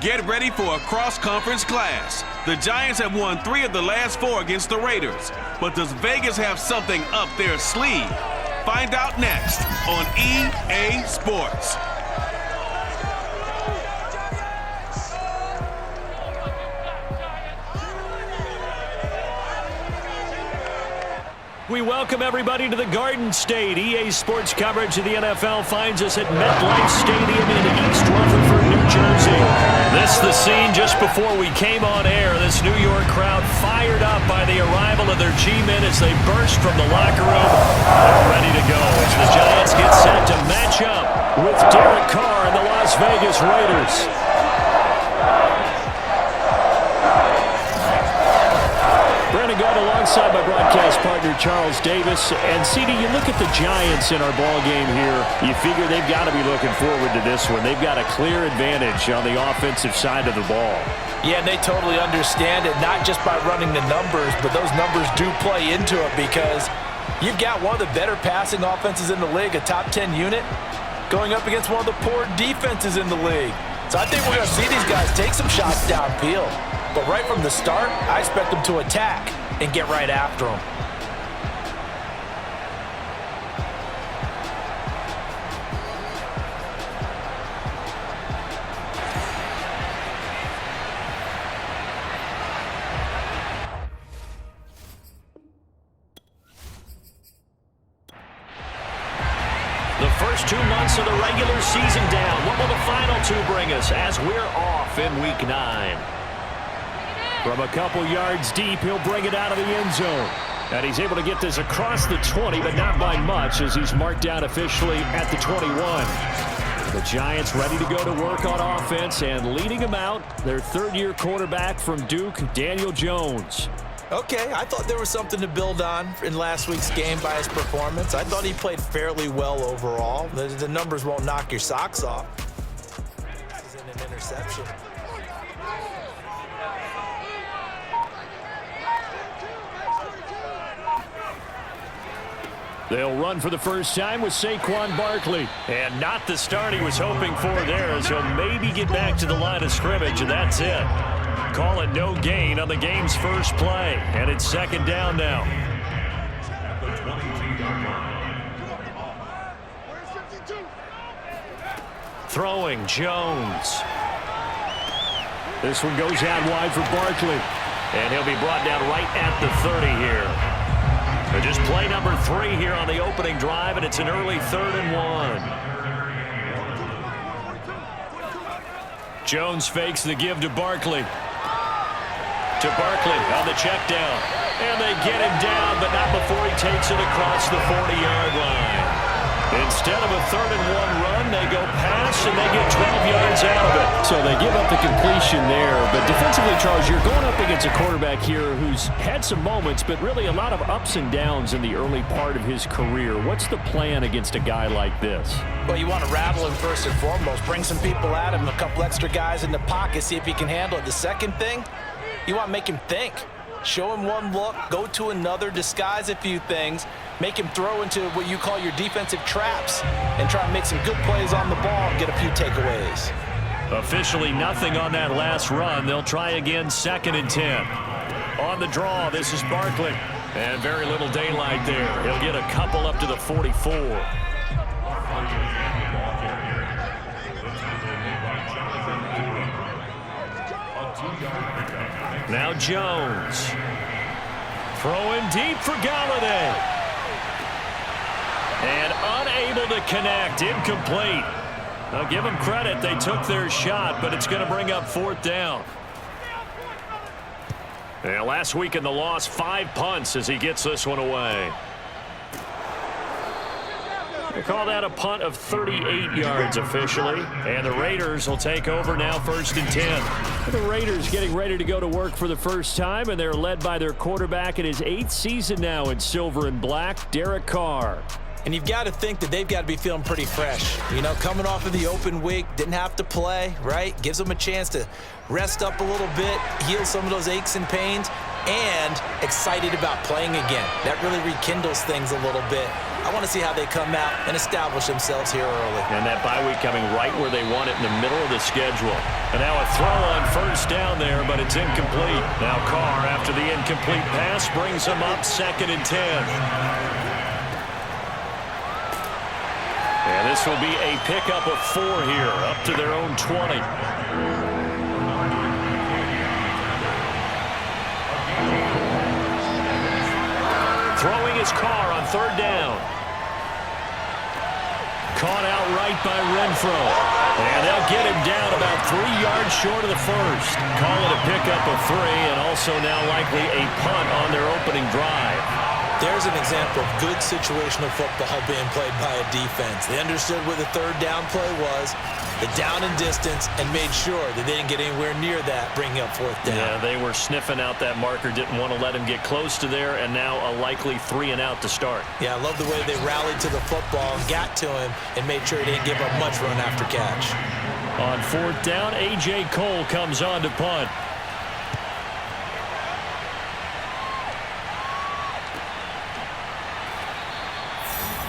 Get ready for a cross-conference clash. The Giants have won 3 of the last 4 against the Raiders. But does Vegas have something up their sleeve? Find out next on EA Sports. We welcome everybody to the Garden State. EA Sports coverage of the NFL finds us at MetLife Stadium in East Rutherford, New Jersey. This the scene just before we came on air. This New York crowd fired up by the arrival of their G-men as they burst from the locker room. They're ready to go as the Giants get set to match up with Derek Carr and the Las Vegas Raiders. Brandon Gaunt alongside my broadcast partner Charles Davis. And CD, you look at the Giants in our ball game here, you figure they've got to be looking forward to this one. They've got a clear advantage on the offensive side of the ball. Yeah, and they totally understand it, not just by running the numbers, but those numbers do play into it because you've got one of the better passing offenses in the league, a top 10 unit, going up against one of the poor defenses in the league. So I think we're going to see these guys take some shots downfield. But right from the start, I expect them to attack and get right after them. The first 2 months of the regular season down. What will the final 2 bring us as we're off in Week 9? From a couple yards deep, he'll bring it out of the end zone. And he's able to get this across the 20, but not by much as he's marked down officially at the 21. The Giants ready to go to work on offense and leading them out, their third-year quarterback from Duke, Daniel Jones. Okay, I thought there was something to build on in last week's game by his performance. I thought he played fairly well overall. The numbers won't knock your socks off. This isn't an interception. They'll run for the first time with Saquon Barkley. And not the start he was hoping for there as he'll maybe get back to the line of scrimmage, and that's it. Call it no gain on the game's first play. And it's second down now. Throwing Jones. This one goes out wide for Barkley. And he'll be brought down right at the 30 here. But just play number 3 here on the opening drive, and it's an early 3rd and 1. Jones fakes the give to Barkley. To Barkley on the check down. And they get him down, but not before he takes it across the 40-yard line. Instead of a 3rd and 1 run, they go pass, and they get 12 yards out of it. So they give up the completion there. But defensively, Charles, you're going up against a quarterback here who's had some moments, but really a lot of ups and downs in the early part of his career. What's the plan against a guy like this? Well, you want to rattle him first and foremost. Bring some people at him, a couple extra guys in the pocket, see if he can handle it. The second thing, you want to make him think. Show him one look, go to another, disguise a few things, make him throw into what you call your defensive traps, and try to make some good plays on the ball and get a few takeaways. Officially nothing on that last run. They'll try again, 2nd and 10. On the draw, this is Barkley. And very little daylight there. He'll get a couple up to the 44. Now Jones. Throwing deep for Galladay. And unable to connect. Incomplete. I'll give them credit. They took their shot, but it's going to bring up 4th down. And last week in the loss, 5 punts as he gets this one away. They call that a punt of 38 yards officially. And the Raiders will take over now, 1st and 10. The Raiders getting ready to go to work for the first time, and they're led by their quarterback in his 8th season now in silver and black, Derek Carr. And you've got to think that they've got to be feeling pretty fresh. You know, coming off of the open week, didn't have to play, right? Gives them a chance to rest up a little bit, heal some of those aches and pains, and excited about playing again. That really rekindles things a little bit. I want to see how they come out and establish themselves here early. And that bye week coming right where they want it, in the middle of the schedule. And now a throw on first down there, but it's incomplete. Now Carr, after the incomplete pass, brings them up 2nd and 10. And this will be a pickup of 4 here, up to their own 20. Throwing his Carr on 3rd down. Caught outright by Renfro. And they'll get him down about 3 yards short of the first. Call it a pickup of 3, and also now likely a punt on their opening drive. There's an example of good situational football being played by a defense. They understood where the 3rd down play was, the down and distance, and made sure that they didn't get anywhere near that, bringing up 4th down. Yeah, they were sniffing out that marker, didn't want to let him get close to there, and now a likely 3 and out to start. Yeah, I love the way they rallied to the football and got to him and made sure he didn't give up much run after catch. On 4th down, A.J. Cole comes on to punt.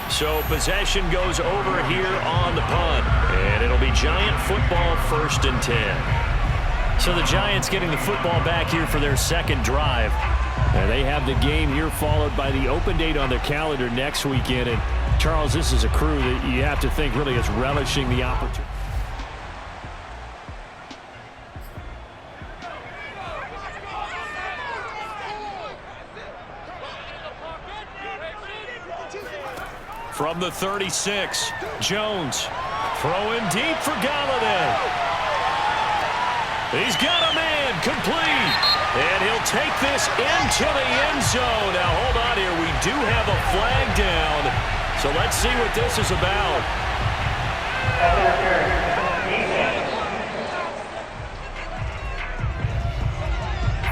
So possession goes over here on the punt. And it'll be Giant football, 1st and 10. So the Giants getting the football back here for their 2nd drive. And they have the game here followed by the open date on their calendar next weekend. And Charles, this is a crew that you have to think really is relishing the opportunity. From the 36, Jones throwing deep for Galladay. He's got a man, complete. And he'll take this into the end zone. Now, hold on here. We do have a flag down. So let's see what this is about.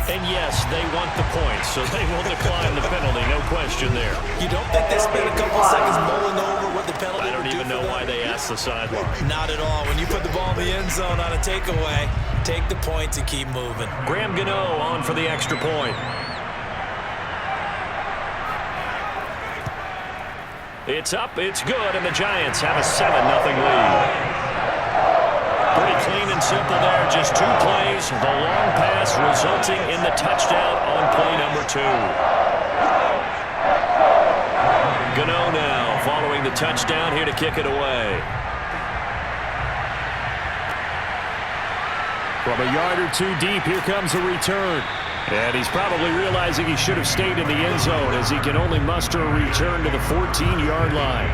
And yes, they want the points, so they will decline the penalty. No question there. You don't think they spent a couple of seconds mulling over what the penalty I don't even know why they asked the sideline. Not at all. When you put the ball in the end zone on a takeaway, take the points and keep moving. Graham Gano on for the extra point. It's up, it's good, and the Giants have a 7-0 lead. Pretty clean and simple there, just 2 plays. The long pass resulting in the touchdown on play number 2. Gano now following the touchdown here to kick it away. From a yard or 2 deep, here comes a return. And he's probably realizing he should have stayed in the end zone as he can only muster a return to the 14-yard line.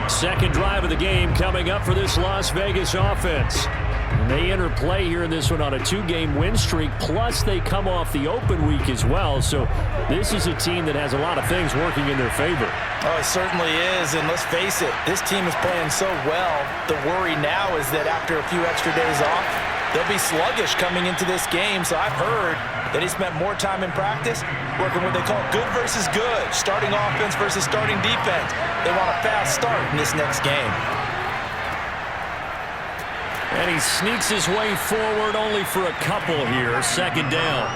2nd drive of the game coming up for this Las Vegas offense. And they enter play here in this one on a 2-game win streak, plus they come off the open week as well. So this is a team that has a lot of things working in their favor. Oh, it certainly is, and let's face it, this team is playing so well. The worry now is that after a few extra days off, they'll be sluggish coming into this game. So I've heard that he spent more time in practice working what they call good versus good, starting offense versus starting defense. They want a fast start in this next game. And he sneaks his way forward only for a couple here. 2nd down.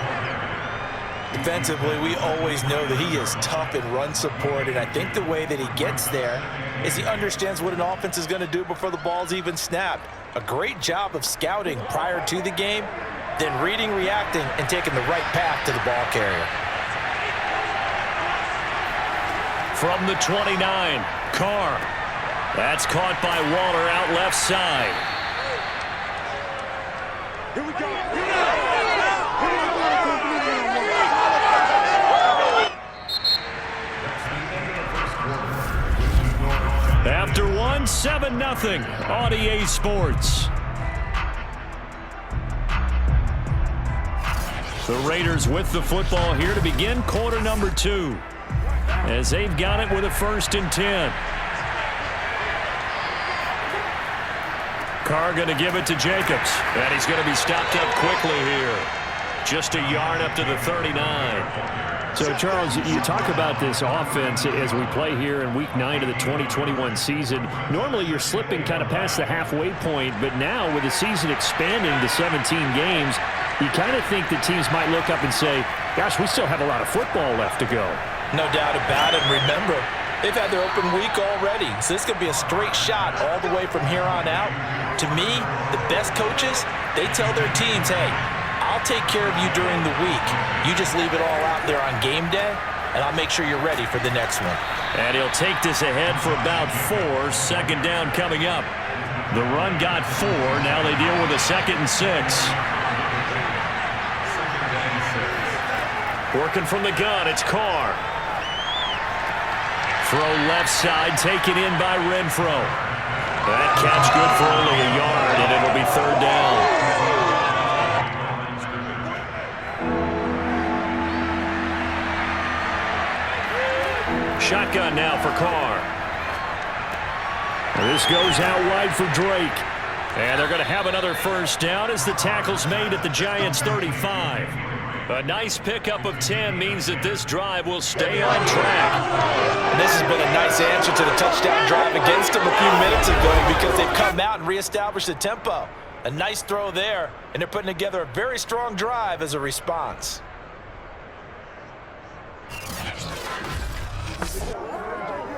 Defensively, we always know that he is tough in run support, and I think the way that he gets there is he understands what an offense is going to do before the ball's even snapped. A great job of scouting prior to the game, then reading, reacting, and taking the right path to the ball carrier. From the 29, Carr. That's caught by Waller out left side. Here we go. After 1, 7-0 on EA Sports. The Raiders with the football here to begin quarter number 2. As they've got it with a 1st and 10. Carr going to give it to Jacobs. And he's going to be stopped up quickly here. Just a yard up to the 39. So, Charles, you talk about this offense as we play here in Week 9 of the 2021 season. Normally, you're slipping kind of past the halfway point, but now with the season expanding to 17 games, you kind of think that teams might look up and say, gosh, we still have a lot of football left to go. No doubt about it. Remember, they've had their open week already, so this could be a straight shot all the way from here on out. To me, the best coaches, they tell their teams, hey, I'll take care of you during the week. You just leave it all out there on game day, and I'll make sure you're ready for the next one. And he'll take this ahead for about 4. Second down coming up. The run got 4. Now they deal with a 2nd and 6. Working from the gun, it's Carr. Throw left side, taken in by Renfro. That catch good for only a yard, and it'll be 3rd down. Shotgun now for Carr. This goes out wide for Drake. And they're going to have another first down as the tackle's made at the Giants' 35. A nice pickup of 10 means that this drive will stay on track. And this has been a nice answer to the touchdown drive against them a few minutes ago because they've come out and reestablished the tempo. A nice throw there, and they're putting together a very strong drive as a response.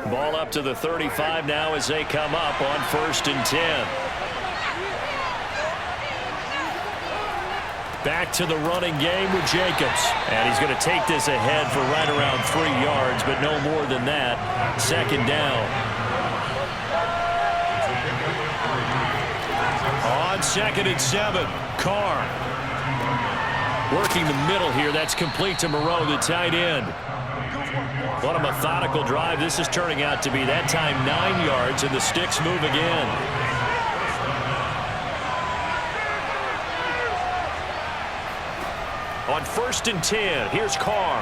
Ball up to the 35 now as they come up on 1st and 10. Back to the running game with Jacobs. And he's going to take this ahead for right around 3 yards, but no more than that. 2nd down. On 2nd and 7, Carr. Working the middle here. That's complete to Moreau, the tight end. What a methodical drive this is turning out to be. That time 9 yards, and the sticks move again. On 1st and 10, here's Carr.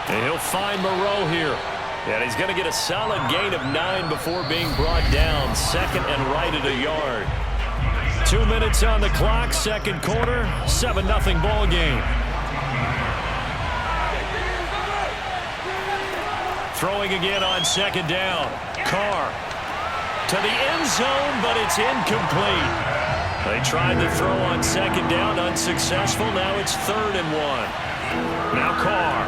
And he'll find Moreau here. And he's going to get a solid gain of 9 before being brought down. 2nd and right at a yard. 2 minutes on the clock, 2nd quarter, 7-0 ball game. Throwing again on 2nd down. Carr to the end zone, but it's incomplete. They tried to throw on 2nd down, unsuccessful. Now it's 3rd and 1. Now Carr.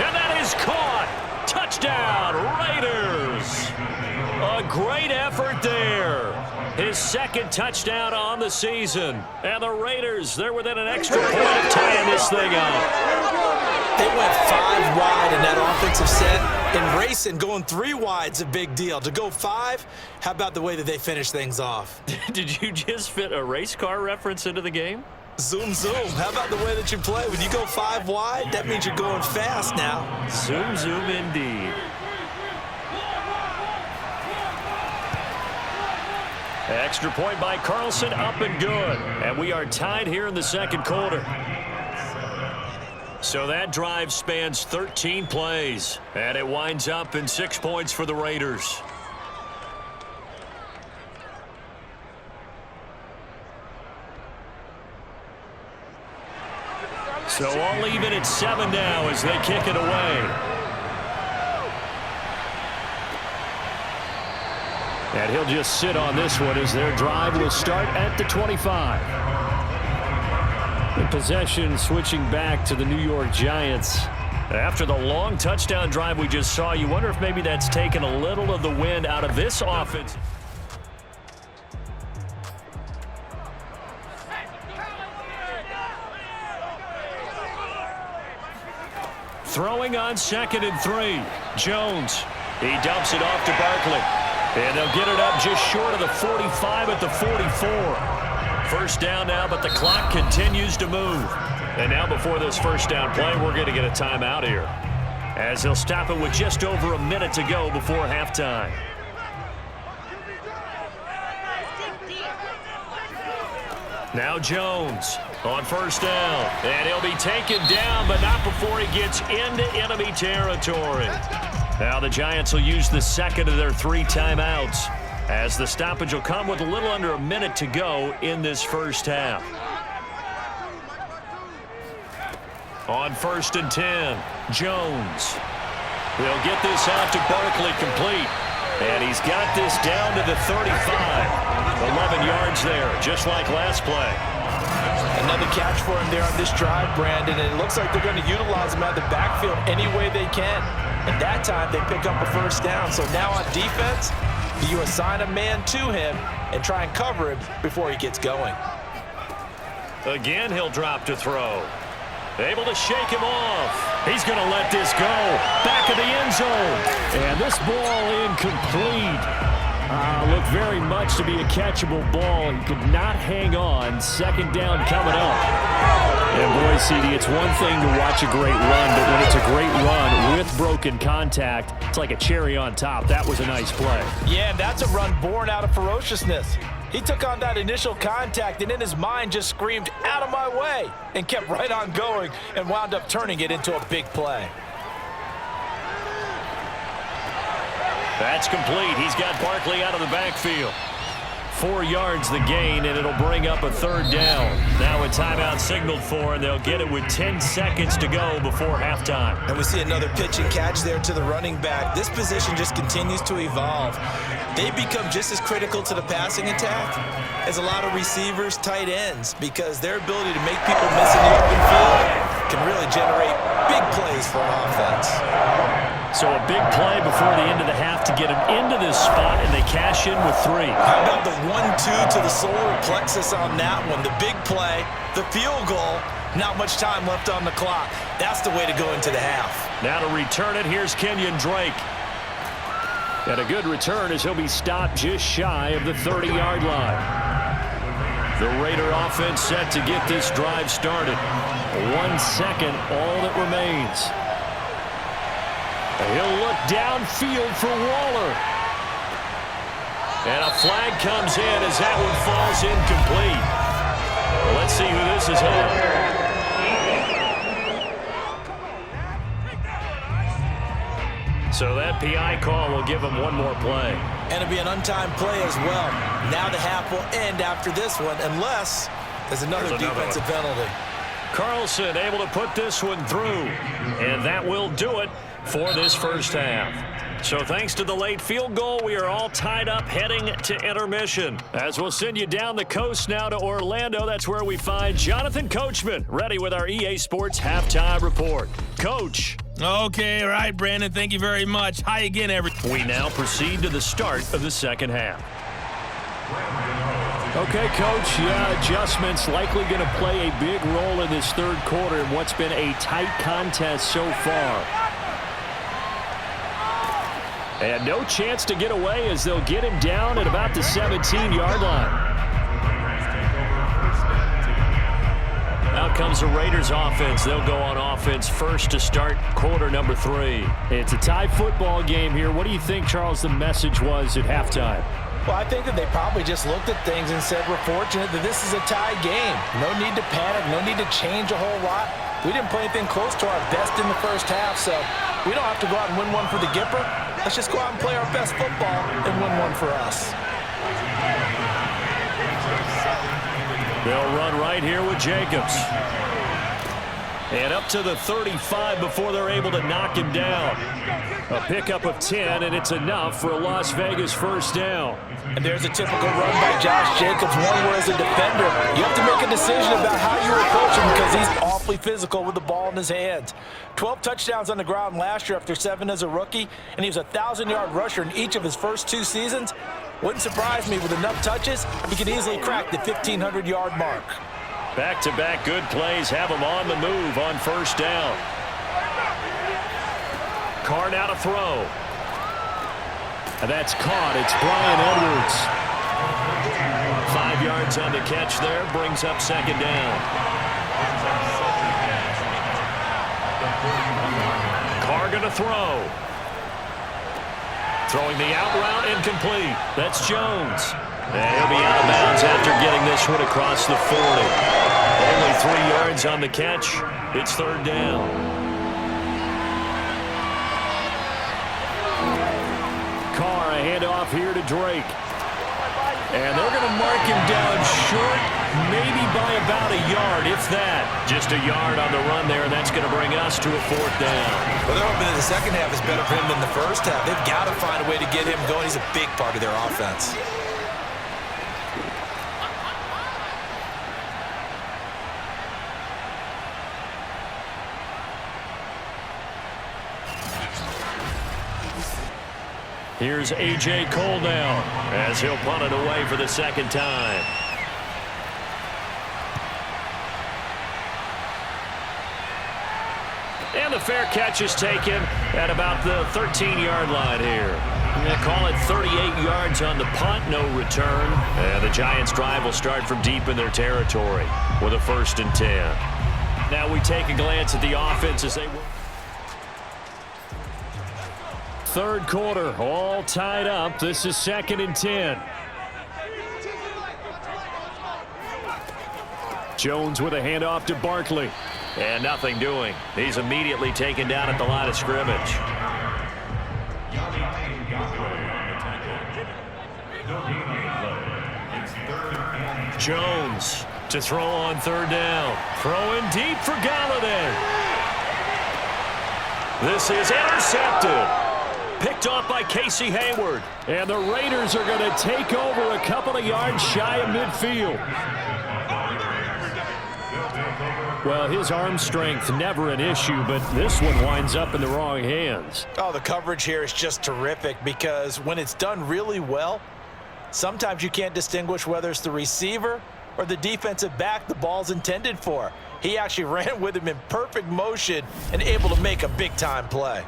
And that is caught. Touchdown, Raiders. A great effort there. His 2nd touchdown on the season. And the Raiders, they're within an extra point of tying this thing up. They went 5 wide in that offensive set. And racing, going 3 wide's a big deal. To go 5, how about the way that they finish things off? Did you just fit a race car reference into the game? Zoom, zoom. How about the way that you play? When you go 5 wide, that means you're going fast now. Zoom, zoom indeed. Extra point by Carlson, up and good. And we are tied here in the 2nd quarter. So that drive spans 13 plays, and it winds up in 6 points for the Raiders. So all even at 7 now as they kick it away. And he'll just sit on this one as their drive will start at the 25. The possession switching back to the New York Giants. After the long touchdown drive we just saw, you wonder if maybe that's taken a little of the wind out of this offense. Throwing on 2nd and 3. Jones. He dumps it off to Barkley. And they'll get it up just short of the 45 at the 44. First down now, but the clock continues to move. And now before this first down play, we're going to get a timeout here, as he'll stop it with just over a minute to go before halftime. Now Jones on first down. And he'll be taken down, but not before he gets into enemy territory. Now the Giants will use the 2nd of their 3 timeouts, as the stoppage will come with a little under a minute to go in this first half. On 1st and 10, Jones. He'll get this out to Barkley complete. And he's got this down to the 35. 11 yards there, just like last play. Another catch for him there on this drive, Brandon, and it looks like they're going to utilize him out of the backfield any way they can. And that time, they pick up a first down. So now on defense, do you assign a man to him and try and cover him before he gets going? Again, he'll drop to throw. Able to shake him off. He's going to let this go. Back of the end zone. And this ball incomplete. Looked very much to be a catchable ball. He could not hang on. Second down coming up. And boy, CD, it's one thing to watch a great run, but when it's a great run with broken contact, it's like a cherry on top. That was a nice play. Yeah, and that's a run born out of ferociousness. He took on that initial contact and in his mind just screamed, "Out of my way," and kept right on going and wound up turning it into a big play. That's complete. He's got Barkley out of the backfield. 4 yards the gain, and it'll bring up a third down. Now a timeout signaled for, and they'll get it with 10 seconds to go before halftime. And we see another pitch and catch there to the running back. This position just continues to evolve. They become just as critical to the passing attack as a lot of receivers, tight ends, because their ability to make people miss in the open field can really generate big plays for an offense. So a big play before the end of the half to get them into this spot, and they cash in with 3. How about the 1-2 to the solar plexus on that one? The big play, the field goal, not much time left on the clock. That's the way to go into the half. Now to return it, here's Kenyon Drake. And a good return as he'll be stopped just shy of the 30-yard line. The Raider offense set to get this drive started. 1 second, all that remains. He'll look downfield for Waller. And a flag comes in as that one falls incomplete. Well, let's see who this is on. So that PI call will give him one more play. And it'll be an untimed play as well. Now the half will end after this one, unless there's another defensive penalty. Carlson able to put this one through. And that will do it for this first half. So thanks to the late field goal, we are all tied up heading to intermission. As we'll send you down the coast now to Orlando, that's where we find Jonathan Coachman ready with our EA Sports Halftime Report. Coach. Okay, all right, Brandon, thank you very much. Hi again, everyone. We now proceed to the start of the second half. Okay, Coach, adjustments likely going to play a big role in this third quarter in what's been a tight contest so far. And no chance to get away as they'll get him down at about the 17-yard line. Out comes the Raiders offense. They'll go on offense first to start quarter number 3. It's a tie football game here. What do you think, Charles, the message was at halftime? Well, I think that they probably just looked at things and said, we're fortunate that this is a tie game. No need to panic, no need to change a whole lot. We didn't play anything close to our best in the first half, so we don't have to go out and win one for the Gipper. Let's just go out and play our best football and win one for us. They'll run right here with Jacobs. And up to the 35 before they're able to knock him down. A pickup of 10, and it's enough for a Las Vegas first down. And there's a typical run by Josh Jacobs, one where as a defender, you have to make a decision about how you approach him because he's awfully physical with the ball in his hands. 12 touchdowns on the ground last year after 7 as a rookie, and he was a 1,000-yard rusher in each of his first 2 seasons. Wouldn't surprise me with enough touches, he could easily crack the 1,500-yard mark. Back-to-back good plays have him on the move on first down. Carr now to throw. And that's caught. It's Brian Edwards. 5 yards on the catch there. Brings up second down. Carr going to throw. Throwing the out route incomplete. That's Jones. And he'll be out of bounds after getting this one across the 40. Only 3 yards on the catch. It's third down. Carr, a handoff here to Drake. And they're going to mark him down short, maybe by about a yard, if that. Just a yard on the run there, and that's going to bring us to a fourth down. Well, they're hoping that the second half is better for him than the first half. They've got to find a way to get him going. He's a big part of their offense. Here's A.J. Cole now as he'll punt it away for the second time. And the fair catch is taken at about the 13-yard line here. They call it 38 yards on the punt, no return. And the Giants' drive will start from deep in their territory with a 1st and 10. Now we take a glance at the offense as they work. Third quarter, all tied up. This is 2nd and 10. Jones with a handoff to Barkley. And nothing doing. He's immediately taken down at the line of scrimmage. Jones to throw on 3rd down. Throwing deep for Galladay. This is intercepted. Picked off by Casey Hayward. And the Raiders are going to take over a couple of yards shy of midfield. Well, his arm strength never an issue, but this one winds up in the wrong hands. Oh, the coverage here is just terrific because when it's done really well, sometimes you can't distinguish whether it's the receiver or the defensive back the ball's intended for. He actually ran with him in perfect motion and able to make a big-time play.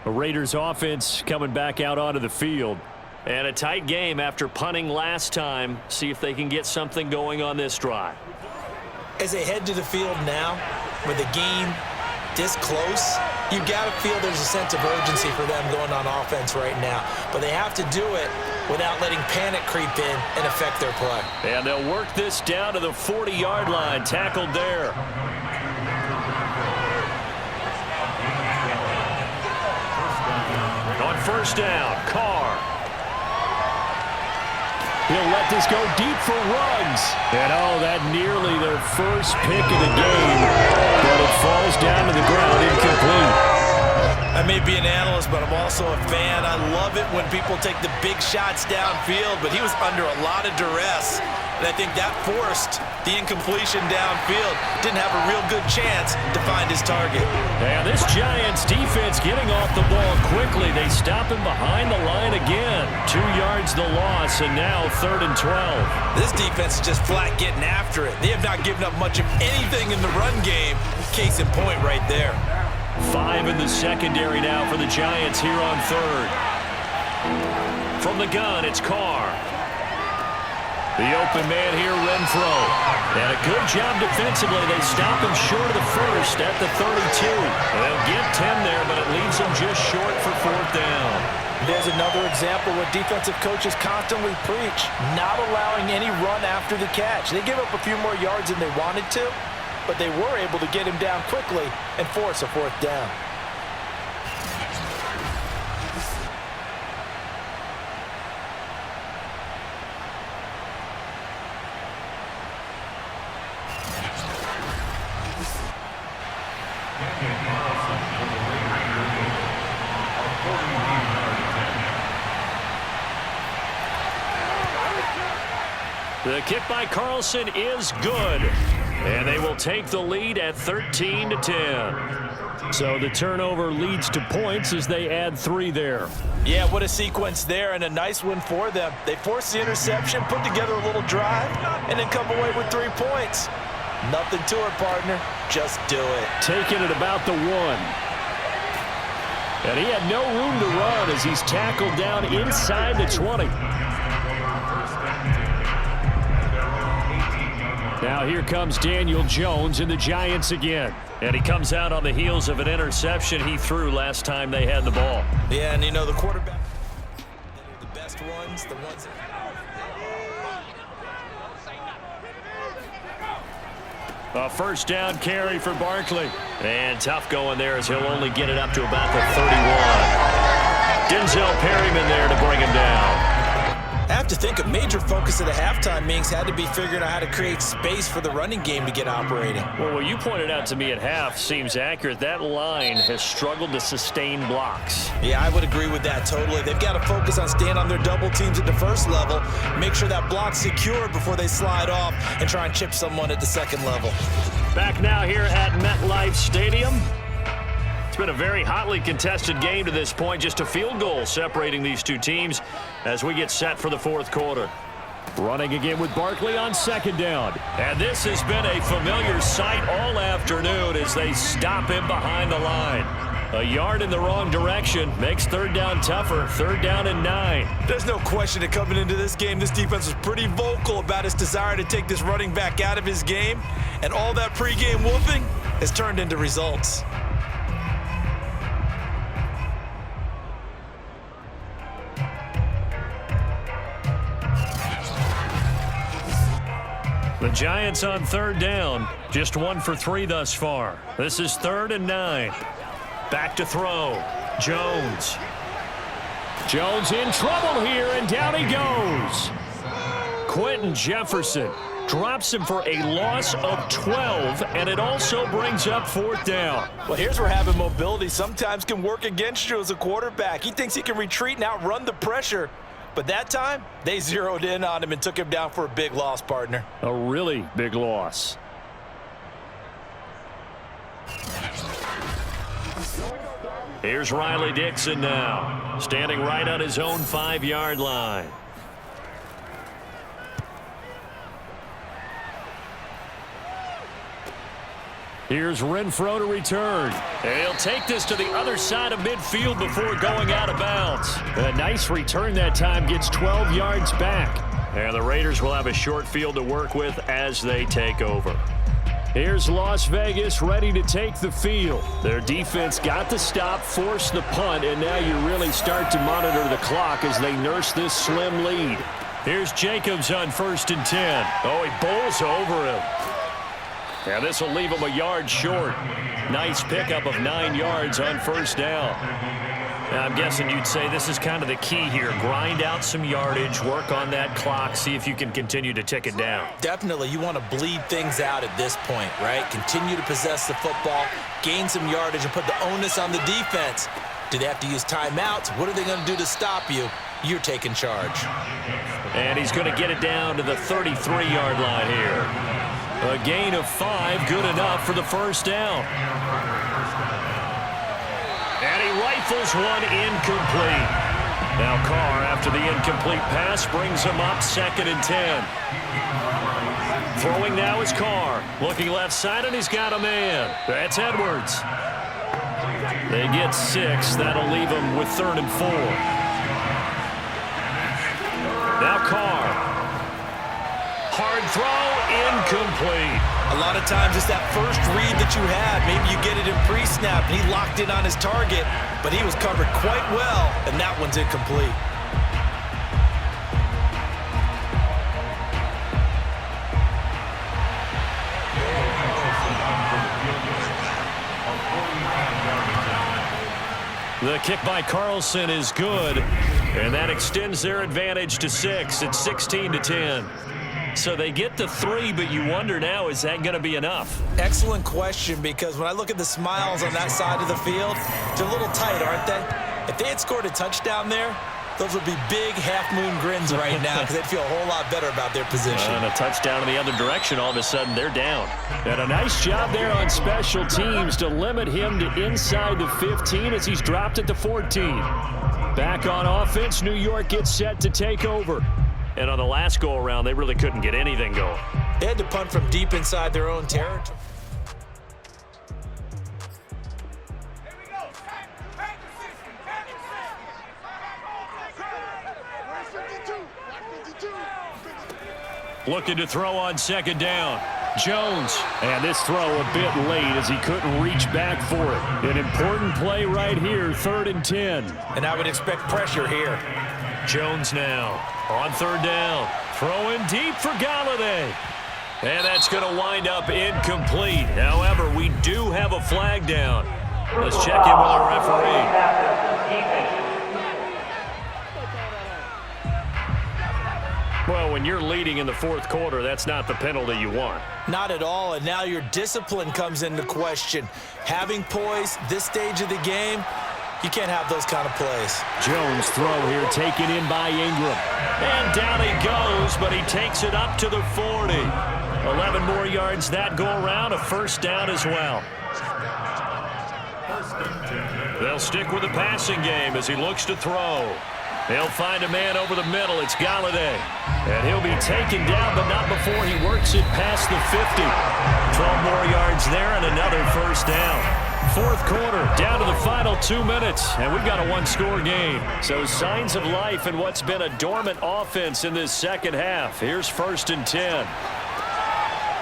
The Raiders offense coming back out onto the field. And a tight game after punting last time. See if they can get something going on this drive. As they head to the field now, with the game this close, you've got to feel there's a sense of urgency for them going on offense right now. But they have to do it without letting panic creep in and affect their play. And they'll work this down to the 40-yard line, tackled there. On 1st down, Carr. He'll let this go deep for Ruggs. And oh, that nearly their first pick of the game. But it falls down to the ground incomplete. I may be an analyst, but I'm also a fan. I love it when people take the big shots downfield, but he was under a lot of duress. And I think that forced the incompletion downfield. Didn't have a real good chance to find his target. And this Giants defense getting off the ball quickly. They stop him behind the line again. 2 yards the loss, and now 3rd and 12. This defense is just flat getting after it. They have not given up much of anything in the run game. Case in point right there. 5 in the secondary now for the Giants here on 3rd. From the gun, it's Carr. The open man here, Renfro. And a good job defensively. They stop him short of the 1st at the 32. They'll get 10 there, but it leaves them just short for 4th down. There's another example what defensive coaches constantly preach, not allowing any run after the catch. They give up a few more yards than they wanted to, but they were able to get him down quickly and force a 4th down. The kick by Carlson is good. And they will take the lead at 13-10. So the turnover leads to points as they add 3 there. Yeah, what a sequence there, and a nice one for them. They forced the interception, put together a little drive, and then come away with 3 points. Nothing to it, partner. Just do it. Taking it about the 1. And he had no room to run as he's tackled down inside the 20. Now here comes Daniel Jones and the Giants again. And he comes out on the heels of an interception he threw last time they had the ball. Yeah, and you know, the quarterback, the best ones, the ones that... A 1st down carry for Barkley. And tough going there as he'll only get it up to about the 31. Denzel Perryman there to bring him down. I have to think a major focus of the halftime meetings had to be figuring out how to create space for the running game to get operating. Well, what you pointed out to me at half seems accurate. That line has struggled to sustain blocks. Yeah, I would agree with that totally. They've got to focus on staying on their double teams at the 1st level, make sure that block's secured before they slide off and try and chip someone at the 2nd level. Back now here at MetLife Stadium. been a very hotly contested game to this point. Just a field goal separating these two teams as we get set for the fourth quarter. Running again with Barkley on second down. And this has been a familiar sight all afternoon as they stop him behind the line. A yard in the wrong direction makes third down tougher. Third down and 9. There's no question that coming into this game, this defense was pretty vocal about its desire to take this running back out of his game. And all that pregame wolfing has turned into results. The Giants on third down, just 1 for 3 thus far. This is third and 9. Back to throw. Jones. Jones in trouble here, and down he goes. Quentin Jefferson drops him for a loss of 12, and it also brings up fourth down. Well, here's where having mobility sometimes can work against you as a quarterback. He thinks he can retreat and outrun the pressure. But that time, they zeroed in on him and took him down for a big loss, partner. A really big loss. Here's Riley Dixon now, standing right on his own 5-yard line. Here's Renfro to return. He'll take this to the other side of midfield before going out of bounds. A nice return that time, gets 12 yards back. And the Raiders will have a short field to work with as they take over. Here's Las Vegas ready to take the field. Their defense got the stop, forced the punt, and now you really start to monitor the clock as they nurse this slim lead. Here's Jacobs on 1st and 10. Oh, he bowls over him. And this will leave him a yard short. Nice pickup of 9 yards on first down. Now, I'm guessing you'd say this is kind of the key here. Grind out some yardage, work on that clock, see if you can continue to tick it down. Definitely, you want to bleed things out at this point, right? Continue to possess the football, gain some yardage, and put the onus on the defense. Do they have to use timeouts? What are they going to do to stop you? You're taking charge. And he's going to get it down to the 33-yard line here. A gain of 5, good enough for the first down. And he rifles one incomplete. Now Carr, after the incomplete pass, brings him up 2nd and 10. Throwing now is Carr. Looking left side, and he's got a man. That's Edwards. They get 6. That'll leave him with 3rd and 4. Now Carr. Hard throw, incomplete. A lot of times it's that first read that you had. Maybe you get it in pre-snap, and he locked in on his target, but he was covered quite well, and that one's incomplete. The kick by Carlson is good, and that extends their advantage to 6. It's 16-10. So they get the 3, but you wonder now, is that going to be enough? Excellent question, because when I look at the smiles on that side of the field, they're a little tight, aren't they? If they had scored a touchdown there, those would be big half-moon grins right now because they'd feel a whole lot better about their position. And a touchdown in the other direction, all of a sudden they're down. And a nice job there on special teams to limit him to inside the 15 as he's dropped at the 14. Back on offense, New York gets set to take over. And on the last go-around, they really couldn't get anything going. They had to punt from deep inside their own territory. Looking to throw on 2nd down. Jones. And this throw a bit late as he couldn't reach back for it. An important play right here, 3rd and 10. And I would expect pressure here. Jones now on 3rd down. Throwing deep for Galladay. And that's going to wind up incomplete. However, we do have a flag down. Let's check in with our referee. Well, when you're leading in the 4th quarter, that's not the penalty you want. Not at all, and now your discipline comes into question. Having poise this stage of the game, you can't have those kind of plays. Jones throw here taken in by Ingram. And down he goes, but he takes it up to the 40. 11 more yards that go around, a first down as well. They'll stick with the passing game as he looks to throw. He'll find a man over the middle. It's Galladay. And he'll be taken down, but not before he works it past the 50. 12 more yards there and another first down. Fourth quarter, down to the final 2 minutes, and we've got a one-score game. So signs of life in what's been a dormant offense in this second half. Here's 1st and 10.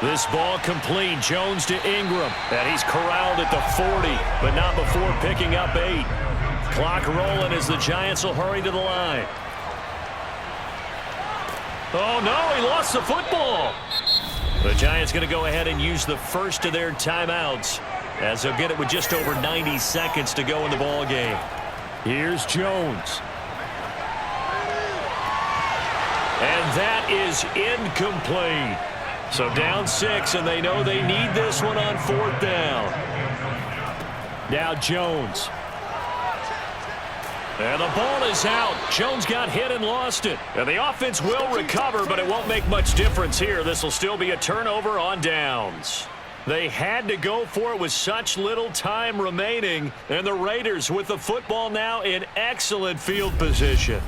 This ball complete. Jones to Ingram, and he's corralled at the 40, but not before picking up 8. Clock rolling as the Giants will hurry to the line. Oh, no, he lost the football. The Giants going to go ahead and use the first of their timeouts as they'll get it with just over 90 seconds to go in the ball game. Here's Jones. And that is incomplete. So down 6, and they know they need this one on 4th down. Now Jones. And the ball is out. Jones got hit and lost it. And the offense will recover, but it won't make much difference here. This will still be a turnover on downs. They had to go for it with such little time remaining. And the Raiders with the football now in excellent field position.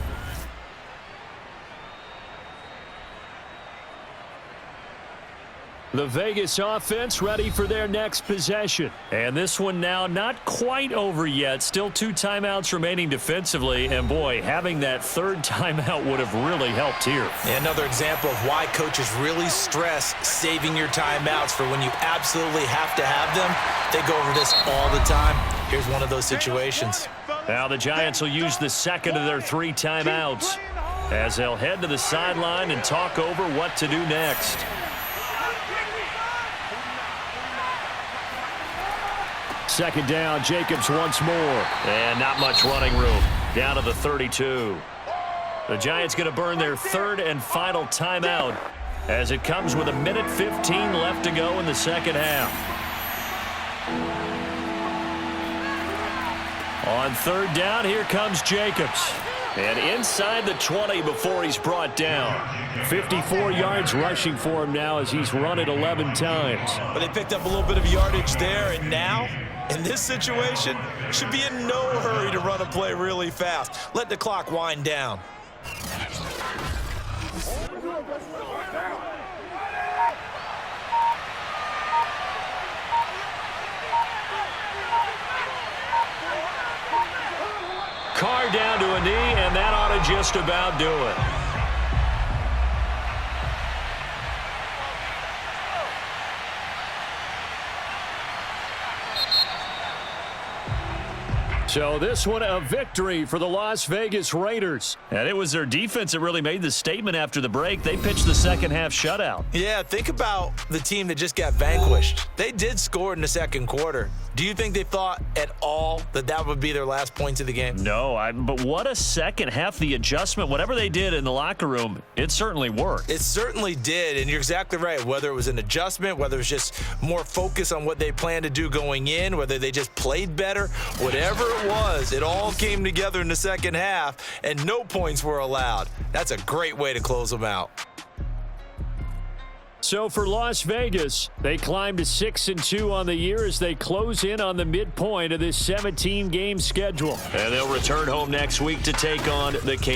The Vegas offense ready for their next possession. And this one now not quite over yet. Still 2 timeouts remaining defensively. And, boy, having that 3rd timeout would have really helped here. Yeah, another example of why coaches really stress saving your timeouts for when you absolutely have to have them. They go over this all the time. Here's one of those situations. Now the Giants will use the 2nd of their 3 timeouts as they'll head to the sideline and talk over what to do next. Second down, Jacobs once more. And not much running room. Down to the 32. The Giants going to burn their 3rd and final timeout as it comes with 1:15 left to go in the second half. On 3rd down, here comes Jacobs. And inside the 20 before he's brought down. 54 yards rushing for him now as he's run it 11 times. But they picked up a little bit of yardage there, and now, in this situation, should be in no hurry to run a play really fast. Let the clock wind down. Carr down to a knee, and that ought to just about do it. So this one a victory for the Las Vegas Raiders. And it was their defense that really made the statement after the break. They pitched the second half shutout. Yeah, think about the team that just got vanquished. They did score in the second quarter. Do you think they thought at all that that would be their last points of the game? No, but what a second half. The adjustment, whatever they did in the locker room, it certainly worked. It certainly did, and you're exactly right. Whether it was an adjustment, whether it was just more focus on what they planned to do going in, whether they just played better, whatever it was, it all came together in the second half, and no points were allowed. That's a great way to close them out. So for Las Vegas, they climb to 6-2 on the year as they close in on the midpoint of this 17-game schedule. And they'll return home next week to take on the Kings.